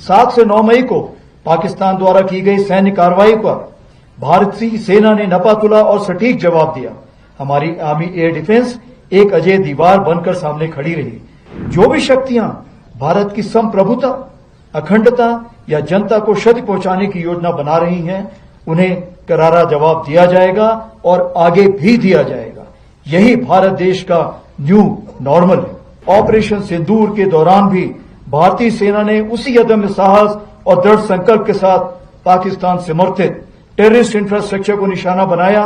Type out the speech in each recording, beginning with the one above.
7 से 9 मई को पाकिस्तान द्वारा की गई सैन्य कार्रवाई पर भारतीय सेना ने नपातुला और सटीक जवाब दिया। हमारी आर्मी एयर डिफेंस एक अजेय दीवार बनकर सामने खड़ी रही। जो भी शक्तियां भारत की संप्रभुता, अखंडता या जनता को क्षति पहुंचाने की योजना बना रही हैं, उन्हें करारा जवाब दिया जाएगा और आगे भी दिया जाएगा। यही भारत देश का न्यू नॉर्मल है। ऑपरेशन सिंदूर के दौरान भी भारतीय सेना ने उसी अदम्य साहस और दृढ़ संकल्प के साथ पाकिस्तान समर्थित टेररिस्ट इंफ्रास्ट्रक्चर को निशाना बनाया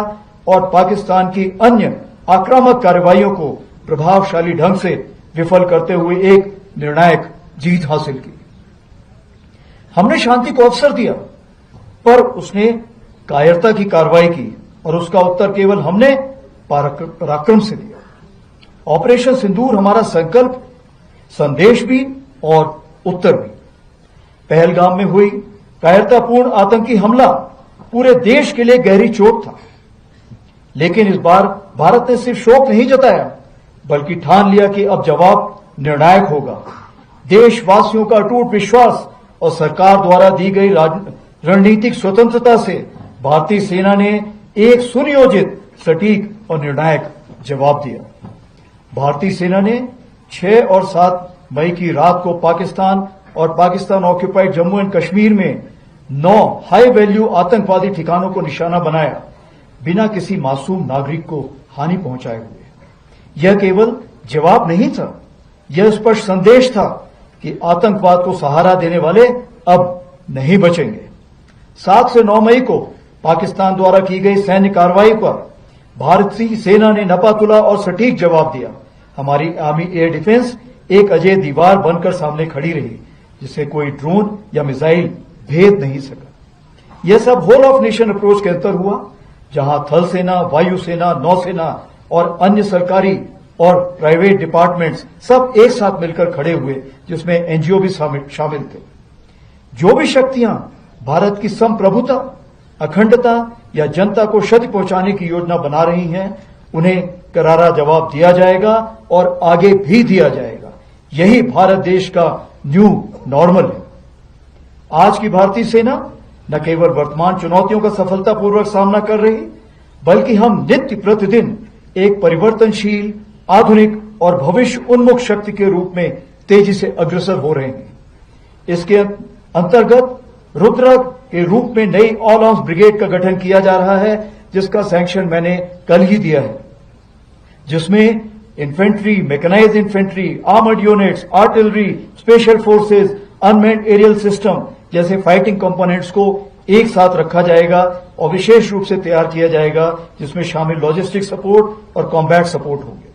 और पाकिस्तान की अन्य आक्रामक कार्रवाइयों को प्रभावशाली ढंग से विफल करते हुए एक निर्णायक जीत हासिल की। हमने शांति को अवसर दिया, पर उसने कायरता की कार्रवाई की और उसका उत्तर केवल हमने पराक्रम से दिया। ऑपरेशन सिंदूर हमारा संकल्प, संदेश भी और उत्तर भी। पहलगाम में हुई कायरतापूर्ण आतंकी हमला पूरे देश के लिए गहरी चोट था, लेकिन इस बार भारत ने सिर्फ शोक नहीं जताया, बल्कि ठान लिया कि अब जवाब निर्णायक होगा। देशवासियों का अटूट विश्वास और सरकार द्वारा दी गई रणनीतिक स्वतंत्रता से भारतीय सेना ने एक सुनियोजित, सटीक और निर्णायक जवाब दिया। भारतीय सेना ने 6 और 7 मई की रात को पाकिस्तान और पाकिस्तान ऑक्यूपाइड जम्मू एंड कश्मीर में 9 हाई वैल्यू आतंकवादी ठिकानों को निशाना बनाया, बिना किसी मासूम नागरिक को हानि पहुंचाए हुए। यह केवल जवाब नहीं था, यह स्पष्ट संदेश था कि आतंकवाद को सहारा देने वाले अब नहीं बचेंगे। 7 से 9 मई को पाकिस्तान द्वारा की गई सैन्य कार्रवाई पर भारतीय सेना ने नपातुला और सटीक जवाब दिया। हमारी आर्मी एयर डिफेंस एक अजेय दीवार बनकर सामने खड़ी रही, जिसे कोई ड्रोन या मिसाइल भेद नहीं सका। यह सब होल ऑफ नेशन अप्रोच के अंतर हुआ, जहां थल सेना, वायुसेना, नौसेना और अन्य सरकारी और प्राइवेट डिपार्टमेंट्स सब एक साथ मिलकर खड़े हुए, जिसमें एनजीओ भी शामिल थे। जो भी शक्तियां भारत की संप्रभुता, अखंडता या जनता को क्षति पहुंचाने की योजना बना रही हैं, उन्हें करारा जवाब दिया जाएगा और आगे भी दिया जाएगा। यही भारत देश का न्यू नॉर्मल है। आज की भारतीय सेना न केवल वर्तमान चुनौतियों का सफलतापूर्वक सामना कर रही, बल्कि हम नित्य प्रतिदिन एक परिवर्तनशील, आधुनिक और भविष्य उन्मुख शक्ति के रूप में तेजी से अग्रसर हो रहे हैं। इसके अंतर्गत रुद्र के रूप में नई ऑल आर्म्स ब्रिगेड का गठन किया जा रहा है, जिसका सैंक्शन मैंने कल ही दिया है, जिसमें infantry, mechanised infantry, armoured units, artillery, special forces, unmanned aerial system जैसे फाइटिंग कंपोनेंट्स को एक साथ रखा जाएगा और विशेष रूप से तैयार किया जाएगा, जिसमें शामिल लॉजिस्टिक सपोर्ट और कॉम्बैट सपोर्ट होंगे।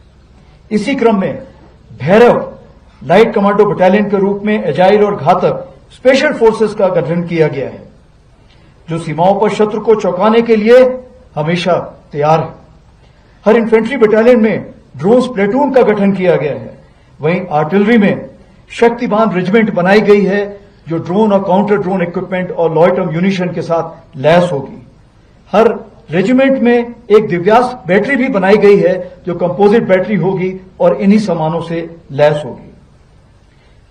इसी क्रम में भैरव लाइट कमांडो बटालियन के रूप में एजाइल और घातक स्पेशल फोर्सेस का गठन किया गया है, जो सीमाओं पर शत्रु को चौंकाने के लिए हमेशा तैयार है। हर इन्फेंट्री बटालियन में ड्रोन प्लेटून का गठन किया गया है। वहीं आर्टिलरी में शक्तिमान रेजिमेंट बनाई गई है, जो ड्रोन और काउंटर ड्रोन इक्विपमेंट और लॉयटर म्यूनिशन के साथ लैस होगी। हर रेजिमेंट में एक दिव्यास्त्र बैटरी भी बनाई गई है, जो कंपोजिट बैटरी होगी और इन्हीं सामानों से लैस होगी।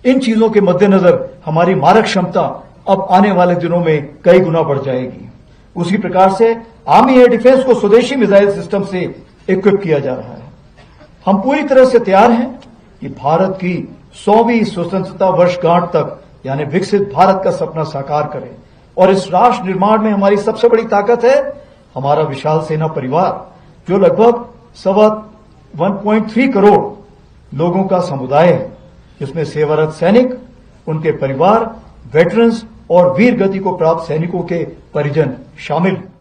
इन चीजों के मद्देनजर हमारी मारक क्षमता अब आने वाले दिनों में कई गुना बढ़ जाएगी। उसी प्रकार से आर्मी एयर डिफेंस को स्वदेशी मिसाइल सिस्टम से इक्विप किया जा रहा है। हम पूरी तरह से तैयार हैं कि भारत की 100वीं स्वतंत्रता वर्षगांठ तक, यानी विकसित भारत का सपना साकार करें। और इस राष्ट्र निर्माण में हमारी सबसे बड़ी ताकत है हमारा विशाल सेना परिवार, जो लगभग 1.3 करोड़ लोगों का समुदाय है, जिसमें सेवारत सैनिक, उनके परिवार, वेटरन्स और वीर गति को प्राप्त सैनिकों के परिजन शामिल हैं।